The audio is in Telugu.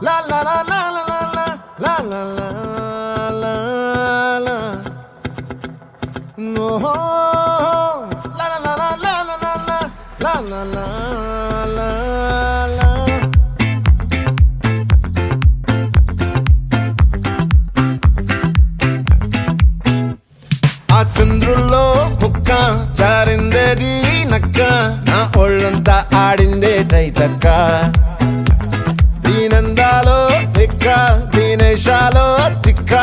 La la la la la la la la la la la. No. La la la la la la la la la la la la. ఆ చంద్రుల్లో బుక్క జారిందేది నక్క నా ఒళ్ళంతా ఆడిందే తైతక్క దీనందాలో తిక్క దీనేశాలో తిక్క